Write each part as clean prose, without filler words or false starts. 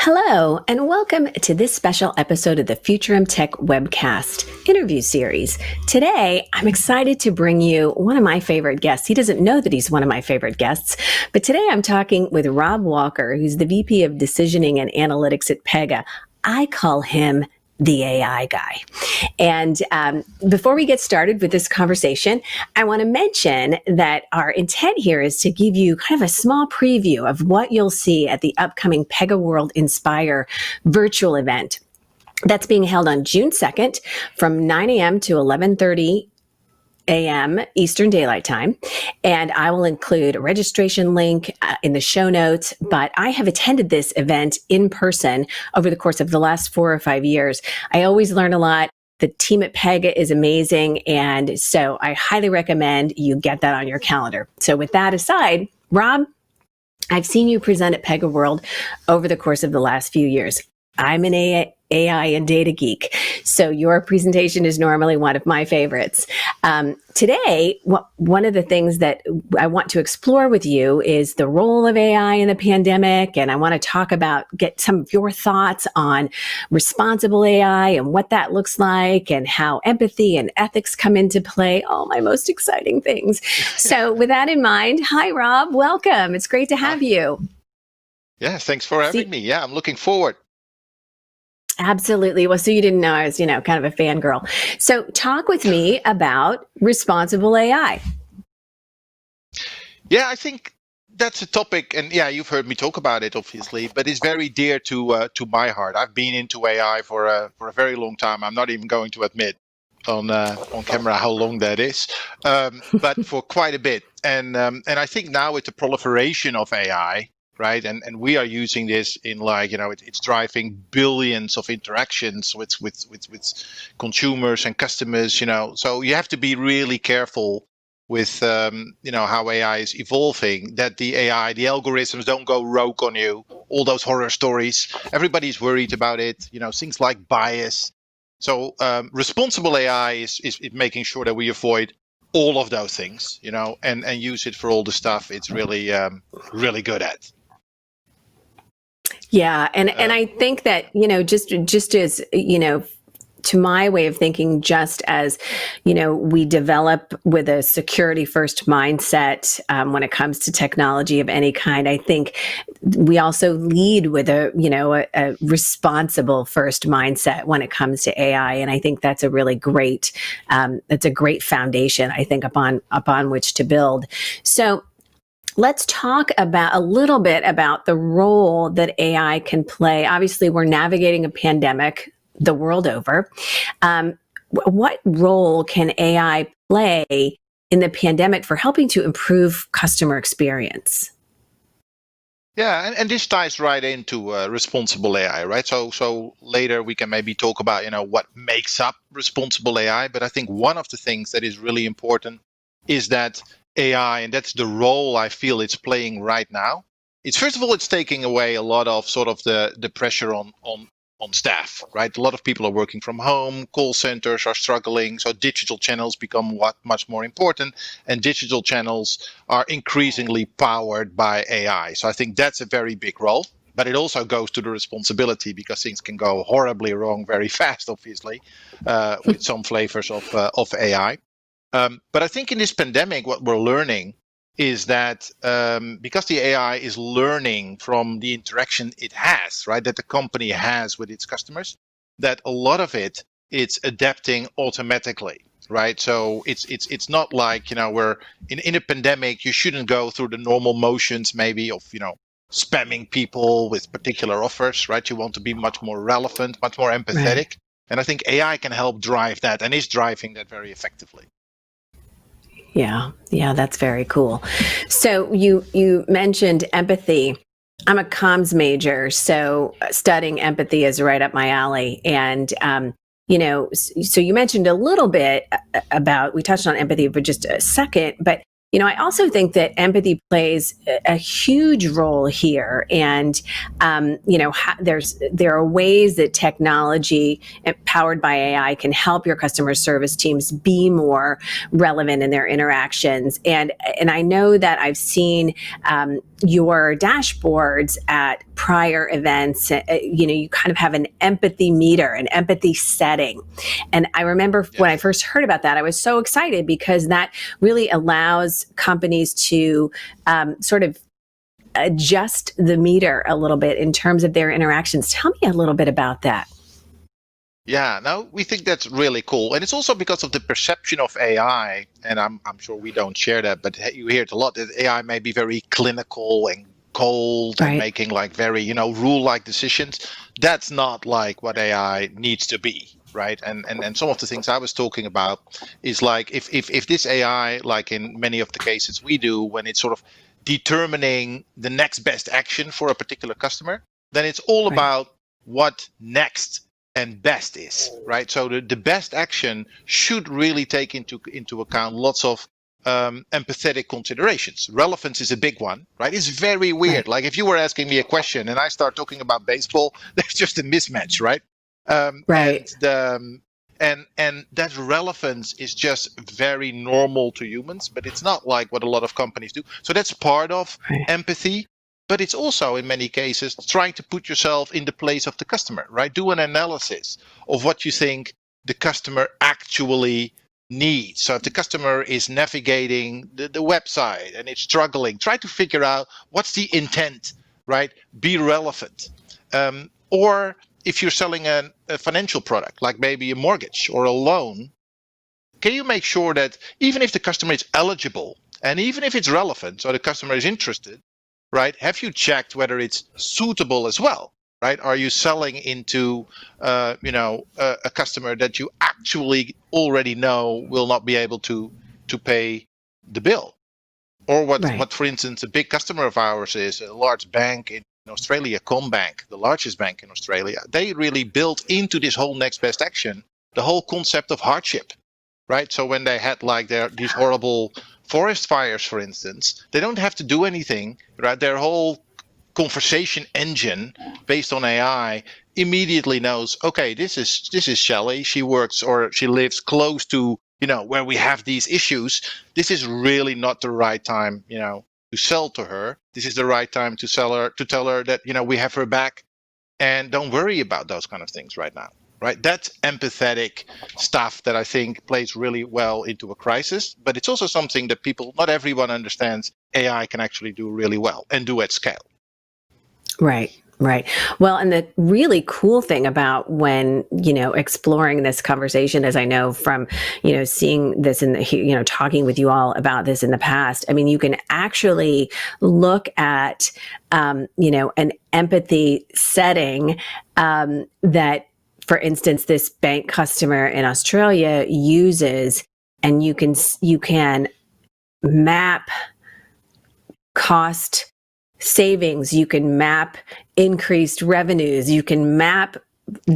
Hello, and welcome to this special episode of the Futurum Tech Webcast interview series. Today, I'm excited to bring you one of my favorite guests. He doesn't know that he's one of my favorite guests, but today I'm talking with Rob Walker, who's the VP of Decisioning and Analytics at Pega. I call him the AI guy. And before we get started with this conversation, I want to mention that our intent here is to give you kind of a small preview of what you'll see at the upcoming Pega World Inspire virtual event. That's being held on June 2nd from 9 a.m. to 11:30 a.m. Eastern Daylight Time. And I will include a registration link in the show notes. But I have attended this event in person over the course of the last 4 or 5 years. I always learn a lot. The team at Pega is amazing. And so I highly recommend you get that on your calendar. So with that aside, Rob, I've seen you present at Pega World over the course of the last few years. I'm an AI and data geek, so your presentation is normally one of my favorites. Today, one of the things that I want to explore with you is the role of AI in the pandemic, and I want to get some of your thoughts on responsible AI and what that looks like and how empathy and ethics come into play, all my most exciting things. So with that in mind, hi, Rob, welcome. It's great to have you. Yeah, thanks for having me. Yeah, I'm looking forward. Absolutely. Well, so you didn't know I was, kind of a fangirl. So talk with me about responsible AI. Yeah, I think that's a topic, and yeah, you've heard me talk about it, obviously, but it's very dear to my heart. I've been into AI for a very long time. I'm not even going to admit on camera how long that is, but for quite a bit. And I think now with the proliferation of AI, right, and we are using this in it's driving billions of interactions with consumers and customers. So you have to be really careful with how AI is evolving, that the algorithms don't go rogue on you, all those horror stories. Everybody's worried about it, things like bias. So responsible AI is making sure that we avoid all of those things, and use it for all the stuff it's really good at. Yeah, and I think that just as to my way of thinking, just as we develop with a security first mindset when it comes to technology of any kind, I think we also lead with a responsible first mindset when it comes to AI, and I think that's a really great foundation, I think, upon which to build. So let's talk about a little bit about the role that AI can play. Obviously, we're navigating a pandemic the world over. What role can AI play in the pandemic for helping to improve customer experience? Yeah, and this ties right into responsible AI, right? So later we can maybe talk about what makes up responsible AI. But I think one of the things that is really important is that AI, and that's the role I feel it's playing right now. It's first of all, it's taking away a lot of sort of the pressure on staff, right? A lot of people are working from home, call centers are struggling, so digital channels become much more important, and digital channels are increasingly powered by AI. So I think that's a very big role. But it also goes to the responsibility, because things can go horribly wrong very fast, obviously, with some flavors of AI. But I think in this pandemic, what we're learning is that because the AI is learning from the interaction it has, right, that the company has with its customers, that a lot of it's adapting automatically, right? So it's not like we're in a pandemic. You shouldn't go through the normal motions, maybe of spamming people with particular offers, right? You want to be much more relevant, much more empathetic, right. And I think AI can help drive that, and is driving that very effectively. Yeah, that's very cool. So you mentioned empathy. I'm a comms major, so studying empathy is right up my alley. And so you mentioned a little bit about, we touched on empathy for just a second, but I also think that empathy plays a huge role here, and there are ways that technology powered by AI can help your customer service teams be more relevant in their interactions. And I know that I've seen your dashboards at prior events. You kind of have an empathy meter, an empathy setting, and I remember when I first heard about that, I was so excited because that really allows companies to sort of adjust the meter a little bit in terms of their interactions. Tell me a little bit about that. Yeah, no, we think that's really cool. And it's also because of the perception of AI, and I'm sure we don't share that, but you hear it a lot, that AI may be very clinical and cold and Right. making like very, rule-like decisions. That's not like what AI needs to be, right? And some of the things I was talking about is like if this AI, like in many of the cases we do, when it's sort of determining the next best action for a particular customer, then it's all Right. about what next and best is, right? So the best action should really take into account lots of empathetic considerations. Relevance is a big one, right? It's very weird. Right. Like if you were asking me a question and I start talking about baseball, there's just a mismatch, right? Right. And that relevance is just very normal to humans, but it's not like what a lot of companies do. So that's part of Right. empathy. But it's also, in many cases, trying to put yourself in the place of the customer, right? Do an analysis of what you think the customer actually needs. So if the customer is navigating the website and it's struggling, try to figure out what's the intent, right? Be relevant. Or if you're selling a financial product, like maybe a mortgage or a loan, can you make sure that even if the customer is eligible and even if it's relevant, so the customer is interested, right? Have you checked whether it's suitable as well, right? Are you selling into, a customer that you actually already know will not be able to pay the bill? Or Right. what, for instance, a big customer of ours is a large bank in Australia, Combank, the largest bank in Australia. They really built into this whole next best action the whole concept of hardship, right? So when they had like these horrible forest fires, for instance, they don't have to do anything, right? Their whole conversation engine based on AI immediately knows, okay, this is Shelly. She works or she lives close to, where we have these issues. This is really not the right time, to sell to her. This is the right time to tell her that, we have her back and don't worry about those kind of things right now. Right, that's empathetic stuff that I think plays really well into a crisis. But it's also something that not everyone understands. AI can actually do really well and do at scale. Right. Right. Well, and the really cool thing about when, exploring this conversation, as I know from, seeing this in the, talking with you all about this in the past, I mean, you can actually look at, an empathy setting that, for instance, this bank customer in Australia uses, and you can map cost savings, you can map increased revenues, you can map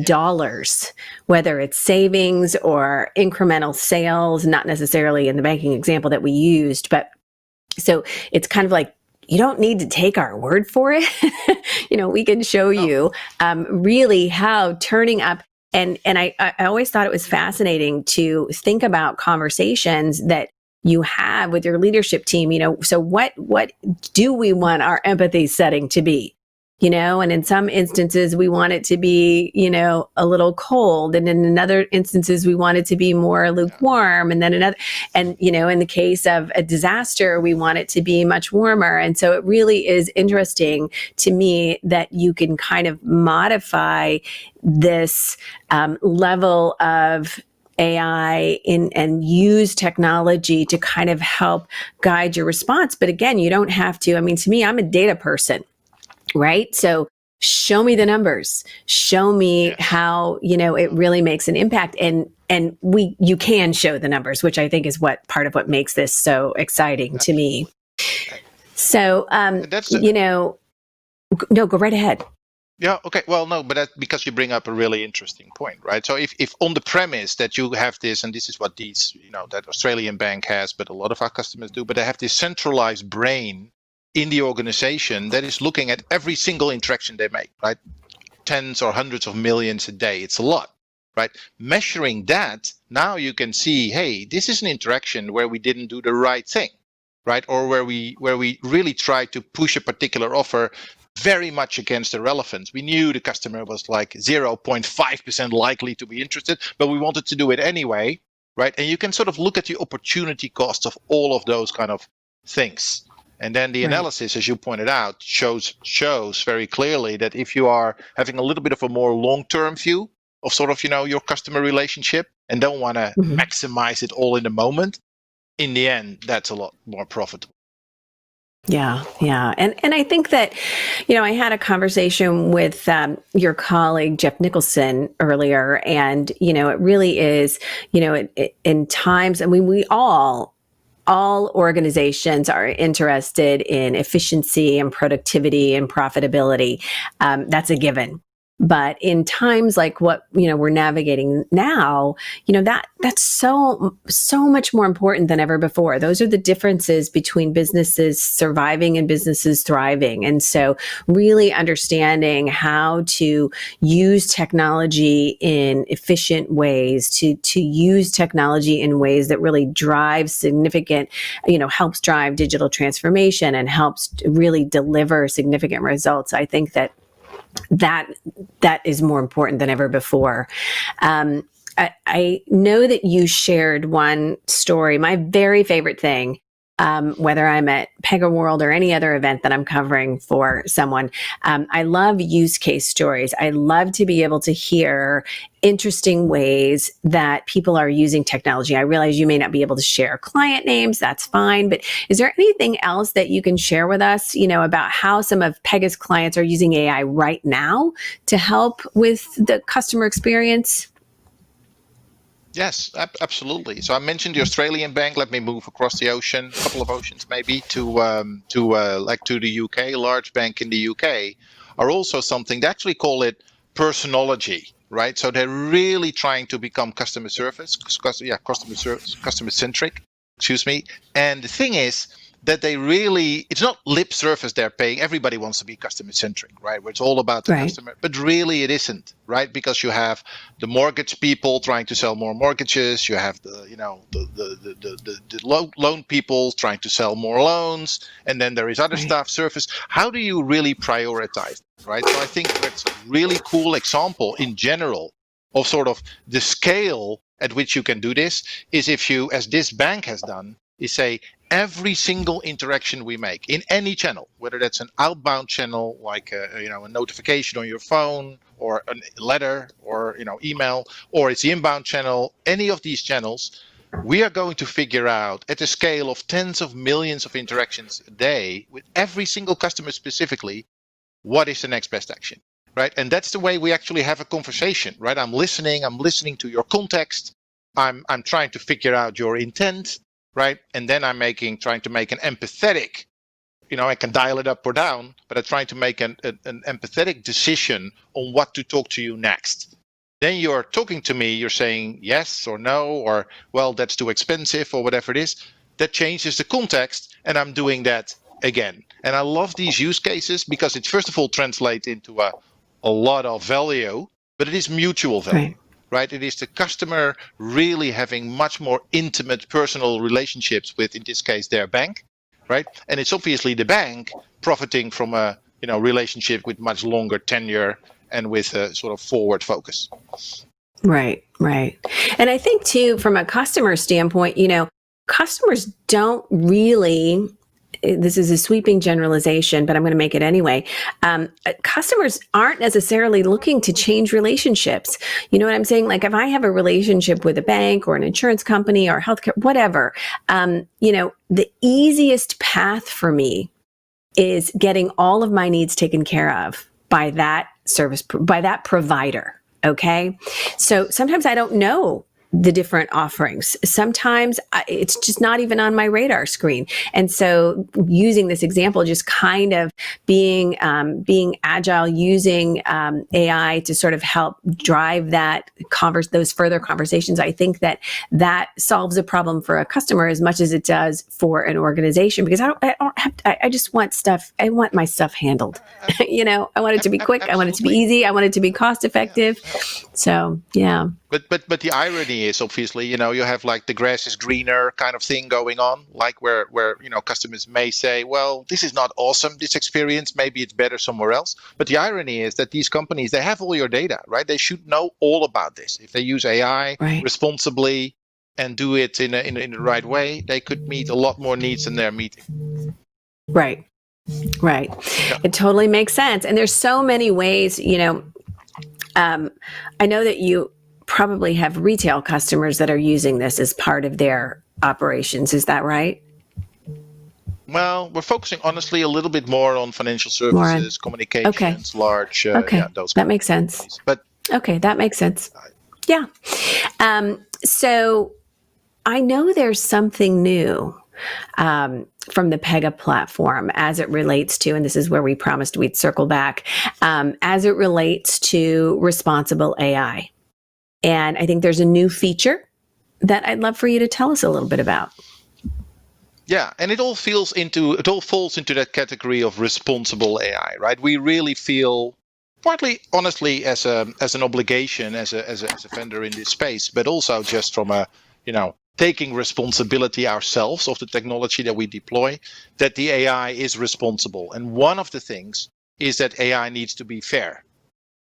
dollars, whether it's savings or incremental sales, not necessarily in the banking example that we used, but so it's kind of like, you don't need to take our word for it. We can show you really how turning up. And I always thought it was fascinating to think about conversations that you have with your leadership team. So what do we want our empathy setting to be? And in some instances we want it to be, a little cold. And in another instances we want it to be more lukewarm. And then in the case of a disaster, we want it to be much warmer. And so it really is interesting to me that you can kind of modify this level of AI and use technology to kind of help guide your response. But again, you don't have to. I mean, to me, I'm a data person. Right. So show me the numbers, show me how, it really makes an impact. And you can show the numbers, which I think is part of what makes this so exciting to me. So, That's no, go right ahead. Yeah. Okay. Well, no, but that's because you bring up a really interesting point, right? So if on the premise that you have this, and this is what these, that Australian bank has, but a lot of our customers do, but they have this centralized brain in the organization that is looking at every single interaction they make, right? Tens or hundreds of millions a day. It's a lot, right? Measuring that, now you can see, hey, this is an interaction where we didn't do the right thing, right? Or where we really tried to push a particular offer very much against the relevance. We knew the customer was like 0.5% likely to be interested, but we wanted to do it anyway, right? And you can sort of look at the opportunity cost of all of those kind of things. And then the Right. analysis, as you pointed out, shows very clearly that if you are having a little bit of a more long-term view of sort of, your customer relationship and don't want to Mhm. maximize it all in the moment, in the end, that's a lot more profitable. Yeah, yeah. And I think that, I had a conversation with your colleague, Jeff Nicholson, earlier, and, it really is, in times, I mean, all organizations are interested in efficiency and productivity and profitability. That's a given. But in times like what we're navigating now, that's so much more important than ever before. Those are the differences between businesses surviving and businesses thriving. And so, really understanding how to use technology in efficient ways, to use technology in ways that really drive significant, helps drive digital transformation and helps really deliver significant results. I think that is more important than ever before. I know that you shared one story, my very favorite thing, whether I'm at Pega World or any other event that I'm covering for someone. I love use case stories. I love to be able to hear interesting ways that people are using technology. I realize you may not be able to share client names. That's fine. But is there anything else that you can share with us, about how some of Pega's clients are using AI right now to help with the customer experience? Yes, absolutely. So I mentioned the Australian bank. Let me move across the ocean, a couple of oceans maybe, to the UK. Large bank in the UK are also something they actually call it personology, right? So they're really trying to become customer centric. Excuse me. And the thing is that it's not lip service they're paying. Everybody wants to be customer centric, right? Where it's all about the Right. customer, but really it isn't, right? Because you have the mortgage people trying to sell more mortgages. You have the loan people trying to sell more loans, and then there is other Right. stuff surface. How do you really prioritize, right? So I think that's a really cool example in general of sort of the scale at which you can do this is if you, as this bank has done, is say every single interaction we make in any channel, whether that's an outbound channel like a notification on your phone or a letter or email, or it's the inbound channel, any of these channels, we are going to figure out at a scale of tens of millions of interactions a day with every single customer specifically, what is the next best action, right? And that's the way we actually have a conversation, right? I'm listening to your context. I'm trying to figure out your intent, right? And then trying to make an empathetic, I can dial it up or down, but I'm trying to make an empathetic decision on what to talk to you next. Then you're talking to me, you're saying yes or no, or well, that's too expensive, or whatever it is. That changes the context, and I'm doing that again. And I love these use cases because it first of all translates into a lot of value, but it is mutual value, Right. right? It is the customer really having much more intimate personal relationships with, in this case, their bank, right? And it's obviously the bank profiting from a relationship with much longer tenure and with a sort of forward focus. Right, right. And I think too, from a customer standpoint, customers don't really, this is a sweeping generalization, but I'm going to make it anyway. Customers aren't necessarily looking to change relationships. You know what I'm saying? Like if I have a relationship with a bank or an insurance company or healthcare, whatever, the easiest path for me is getting all of my needs taken care of by that provider. Okay. So sometimes I don't know the different offerings. Sometimes it's just not even on my radar screen. And so using this example, just kind of being agile, using AI to sort of help drive those further conversations. I think that solves a problem for a customer as much as it does for an organization, because I just want stuff. I want my stuff handled. I want it to be quick. I want it to be easy. I want it to be cost effective. So, yeah. But the irony is, obviously, you have like the grass is greener kind of thing going on, like where customers may say, well, this is not awesome, this experience, maybe it's better somewhere else. But the irony is that these companies, they have all your data, right? They should know all about this. If they use AI responsibly and do it in the right way, they could meet a lot more needs than they're meeting. Right. Yeah. It totally makes sense. And there's so many ways, I know that you probably have retail customers that are using this as part of their operations. Is that right? Well, we're focusing honestly a little bit more on financial services, communications, large. Those. That makes sense. But okay, that makes sense. Yeah. So I know there's something new from the Pega platform as it relates to, and this is where we promised we'd circle back, as it relates to responsible AI. And I think there's a new feature that I'd love for you to tell us a little bit about. Yeah, and it all falls into that category of responsible AI, right? We really feel, partly honestly, as an obligation as a vendor in this space, but also just from a taking responsibility ourselves of the technology that we deploy, that the AI is responsible. And one of the things is that AI needs to be fair.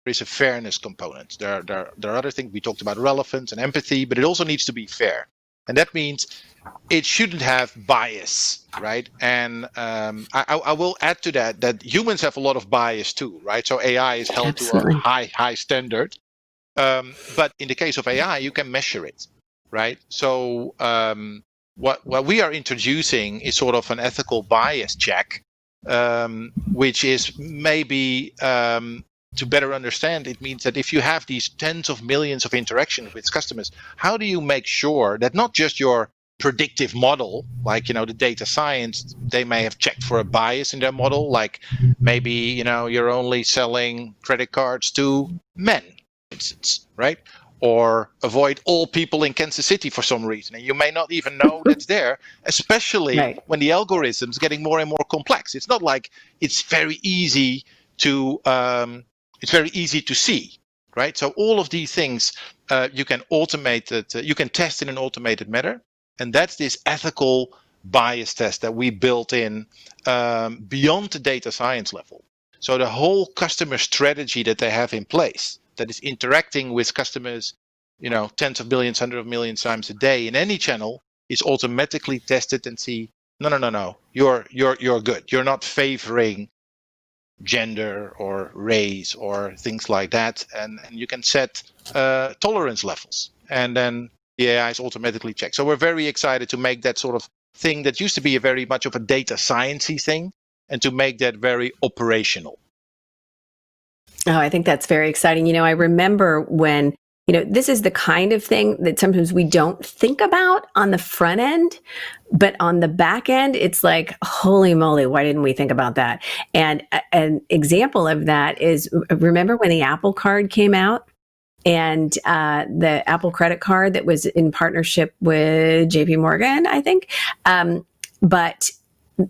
There is a fairness component. There are other things. We talked about relevance and empathy, but it also needs to be fair. And that means it shouldn't have bias, right? And I will add to that humans have a lot of bias too, right? So AI is held to a high standard. But in the case of AI, you can measure it, right? So what we are introducing is sort of an ethical bias check, which is maybe to better understand, it means that if you have these tens of millions of interactions with customers, how do you make sure that not just your predictive model, like the data science, they may have checked for a bias in their model, like maybe you're only selling credit cards to men, for instance, right? Or avoid all people in Kansas City for some reason, and you may not even know that's there, especially when the algorithm's getting more and more complex. It's not like it's very easy to see, right? So all of these things you can automate it, you can test in an automated manner, and that's this ethical bias test that we built in beyond the data science level. So the whole customer strategy that they have in place, that is interacting with customers, tens of millions, hundreds of millions times a day in any channel, is automatically tested and see, no, you're good. You're not favoring gender or race or things like that, and you can set tolerance levels, and then the AI is automatically checked. So we're very excited to make that sort of thing that used to be a very much of a data sciencey thing, and to make that very operational. Oh, I think that's very exciting. I remember when, this is the kind of thing that sometimes we don't think about on the front end, but on the back end, it's like, holy moly, why didn't we think about that? And an example of that is, remember when the Apple Card came out? And the Apple credit card that was in partnership with JP Morgan, I think. But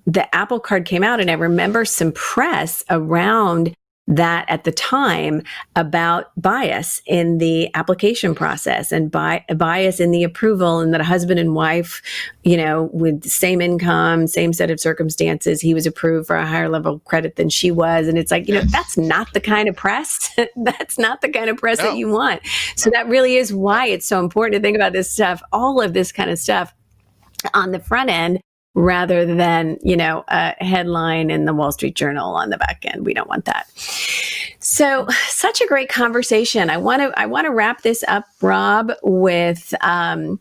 the Apple Card came out, and I remember some press around that at the time about bias in the application process and bias in the approval, and that a husband and wife, with the same income, same set of circumstances, he was approved for a higher level of credit than she was. And it's like, that's not the kind of press. That's not the kind of press that you want. So that really is why it's so important to think about this stuff, all of this kind of stuff on the front end, rather than, a headline in the Wall Street Journal on the back end. We don't want that. So, such a great conversation. I want to wrap this up, Rob, with, I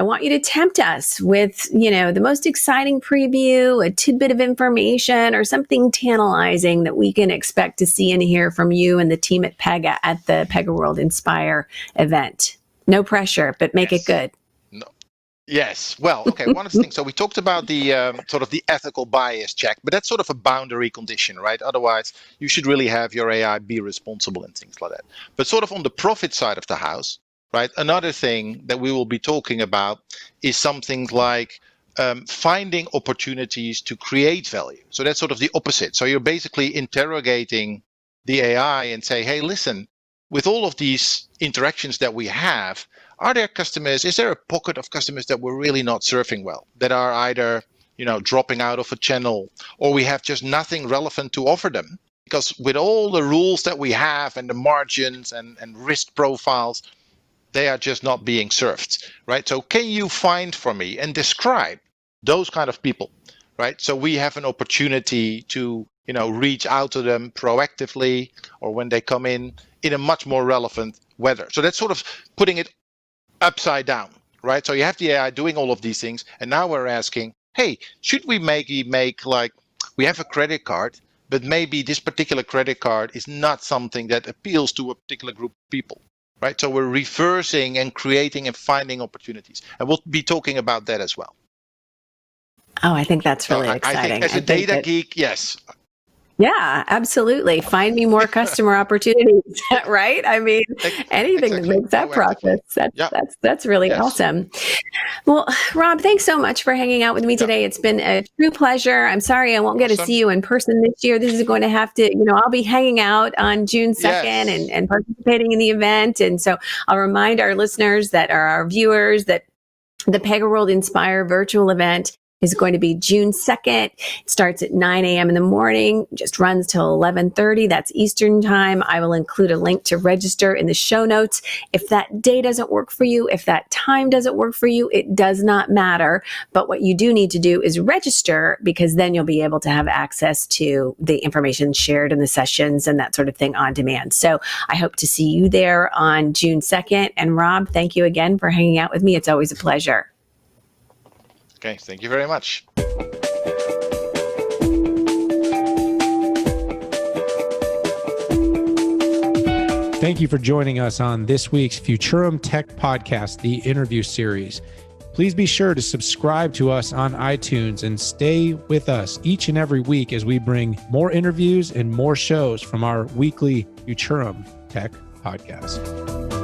want you to tempt us with, the most exciting preview, a tidbit of information, or something tantalizing that we can expect to see and hear from you and the team at Pega at the Pega World Inspire event. No pressure, but make it Yes. good. No. Yes. Well, okay. One of the things. So we talked about the sort of the ethical bias check, but that's sort of a boundary condition, right? Otherwise, you should really have your AI be responsible and things like that. But sort of on the profit side of the house, right? Another thing that we will be talking about is something like finding opportunities to create value. So that's sort of the opposite. So you're basically interrogating the AI and say, hey, listen, with all of these interactions that we have, are there customers, is there a pocket of customers that we're really not serving well, that are either dropping out of a channel, or we have just nothing relevant to offer them? Because with all the rules that we have and the margins and risk profiles, they are just not being served, right? So can you find for me and describe those kind of people, right? So we have an opportunity to reach out to them proactively, or when they come in a much more relevant weather. So that's sort of putting it upside down, right? So you have the AI doing all of these things, and now we're asking, hey, should we make like, we have a credit card, but maybe this particular credit card is not something that appeals to a particular group of people, right? So we're reversing and creating and finding opportunities, and we'll be talking about that as well. Oh, I think that's So really I think exciting. as a data geek, yes. Yeah, absolutely. Find me more customer opportunities, right? I mean, anything that makes that process. That's really awesome. Well, Rob, thanks so much for hanging out with me today. It's been a true pleasure. I'm sorry I won't get to see you in person this year. This is going to have to, I'll be hanging out on June 2nd and participating in the event. And so I'll remind our listeners that are our viewers that the Pega World Inspire virtual event is going to be June 2nd. It starts at 9 a.m. in the morning, just runs till 11:30. That's Eastern time. I will include a link to register in the show notes. If that day doesn't work for you, if that time doesn't work for you, it does not matter. But what you do need to do is register, because then you'll be able to have access to the information shared in the sessions and that sort of thing on demand. So I hope to see you there on June 2nd. And Rob, thank you again for hanging out with me. It's always a pleasure. Okay, thank you very much. Thank you for joining us on this week's Futurum Tech Podcast, the interview series. Please be sure to subscribe to us on iTunes and stay with us each and every week as we bring more interviews and more shows from our weekly Futurum Tech Podcast.